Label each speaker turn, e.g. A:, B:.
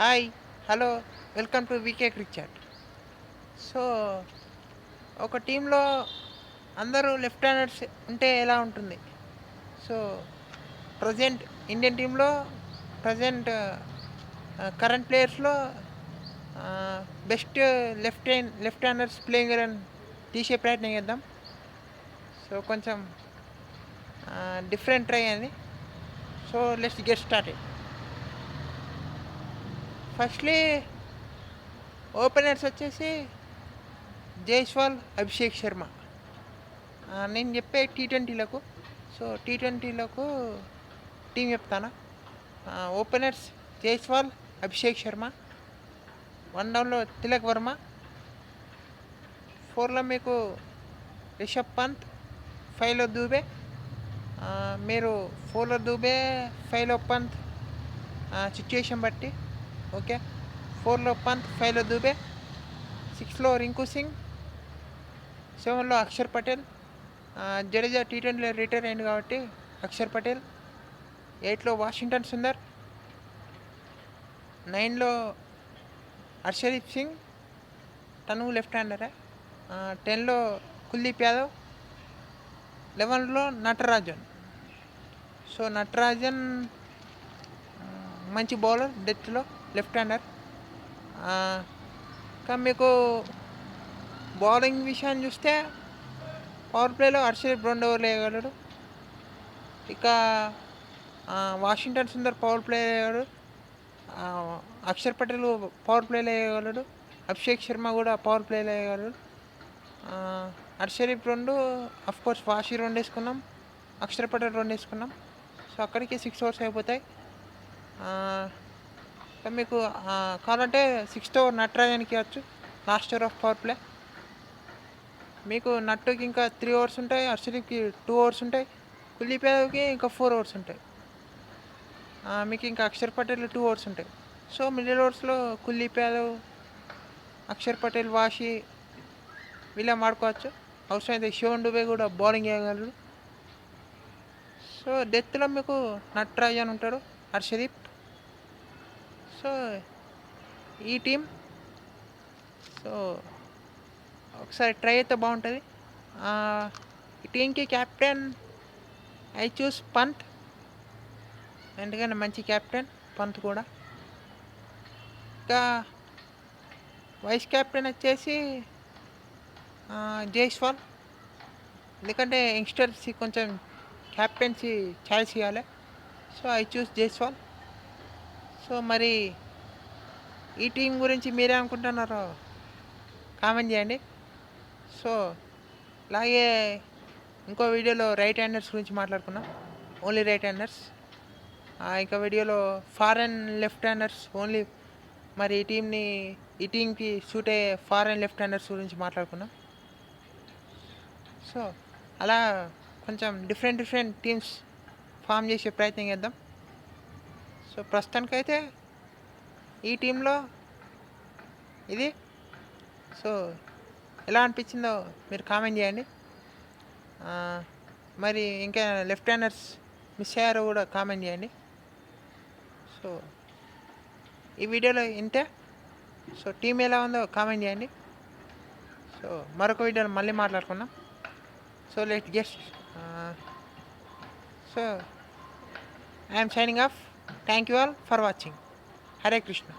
A: Hi, hello, welcome to VK cricket. So, ఒక టీంలో అందరూ లెఫ్ట్ హ్యాండర్స్ ఉంటే ఎలా ఉంటుంది? సో, ప్రజెంట్ ఇండియన్ టీంలో ప్రజెంట్ కరెంట్ ప్లేయర్స్‌లో best left handers playing eleven తీసే ప్రయత్నం చేద్దాం. సో, కొంచెం డిఫరెంట్ ట్రై అని. So, let's get started. Firstly openers వచ్చేసి జైస్వాల్, అభిషేక్ శర్మ. నేను చెప్పే టీ20లకు. సో, టీ20లకు టీం చెప్తాను. ఓపెనర్స్ జైస్వాల్, అభిషేక్ శర్మ. 1 డౌన్‌లో తిలక్ వర్మ. 4లో మీకు రిషబ్ పంత్, 5లో దూబే. మీరు 4లో దూబే, 5లో పంత్, సిచ్యుయేషన్ బట్టి. ఓకే, 4లో పంత్, 5లో దూబే. 6లో రింకు సింగ్, 7లో అక్షర్ పటేల్. జడేజా టీ20లో రిటైర్ అయింది కాబట్టి అక్షర్ పటేల్. 8లో వాషింగ్టన్ సుందర్. 9లో హర్షదీప్ సింగ్, తను లెఫ్ట్ హ్యాండరే. 10లో కుల్దీప్ యాదవ్. 11లో నటరాజన్. సో, నటరాజన్ మంచి బౌలర్ డెత్లో, లెఫ్ట్ హ్యాండర్. ఇంకా మీకు బౌలింగ్ విషయాన్ని చూస్తే పవర్ ప్లేలో హర్షదీప్ 2 ఓవర్లు వేయగలడు. ఇక వాషింగ్టన్ సుందర్ పవర్ ప్లే వేయగలడు. అక్షర్ పటేల్ పవర్ ప్లేలో వేయగలడు. అభిషేక్ శర్మ కూడా పవర్ ప్లేలో వేయగలడు. హర్షదీప్ 2, కోర్స్ వాషి 2 వేసుకున్నాం, అక్షర్ పటేల్ 2 వేసుకున్నాం. సో, అక్కడికి 6 ఓవర్స్ అయిపోతాయి. మీకు కావాలంటే 6th ఓవర్ నటరాజన్కి ఇవ్వచ్చు, last over of power play. మీకు నట్టుకి ఇంకా 3 ఓవర్స్ ఉంటాయి, హర్షదీప్కి 2 ఓవర్స్ ఉంటాయి, కుల్దీప్ యాదవ్కి ఇంకా 4 ఓవర్స్ ఉంటాయి. మీకు ఇంకా అక్షర్ పటేల్ 2 ఓవర్స్ ఉంటాయి. సో, మిడిల్ ఓవర్స్లో కుల్దీప్ యాదవ్, అక్షర్ పటేల్, వాషి వీళ్ళే ఆడుకోవచ్చు. అవసరమైతే శివన్ దుబే కూడా బౌలింగ్ వేయగలరు. సో, డెత్లో మీకు నటరాజన్ ఉంటాడు, హర్షదీప్. సో, ఈ టీం సో ఒకసారి ట్రై అయితే బాగుంటుంది. ఈ టీంకి కెప్టెన్ ఐ చూస్ పంత్, ఎందుకంటే మంచి కెప్టెన్ పంత్ కూడా. ఇంకా వైస్ కెప్టెన్ వచ్చేసి జైస్వాల్, ఎందుకంటే యంగ్స్టర్స్కి కొంచెం కెప్టెన్సీ ఛాయిస్ ఇవ్వాలి. So, I choose Jaiswal. So, మరి ఈ టీం గురించి మీరే అనుకుంటున్నారో కామెంట్ చేయండి. సో, అలాగే ఇంకో వీడియోలో రైట్ హ్యాండర్స్ గురించి మాట్లాడుకున్నాం, ఓన్లీ రైట్ హ్యాండర్స్. ఇంకా వీడియోలో ఫారెన్ లెఫ్ట్ హ్యాండర్స్ ఓన్లీ, మరి ఈ టీంకి సూట్ అయ్యే ఫారెన్ లెఫ్ట్ హ్యాండర్స్ గురించి మాట్లాడుకున్నాం. సో, అలా కొంచెం డిఫరెంట్ టీమ్స్ ఫామ్ చేసే ప్రయత్నం చేద్దాం. సో, ప్రస్తుతానికైతే ఈ టీంలో ఇది. సో, ఎలా అనిపించిందో మీరు కామెంట్ చేయండి. మరి ఇంకా లెఫ్ట్ హ్యాండర్స్ మిస్ అయ్యారో కూడా కామెంట్ చేయండి. సో, ఈ వీడియోలో ఇంతే. సో, టీం ఎలా ఉందో కామెంట్ చేయండి. సో, మరొక వీడియోలో మళ్ళీ మాట్లాడుకుందాం. So, let just so I'm signing off. Thank you all for watching. Hare Krishna.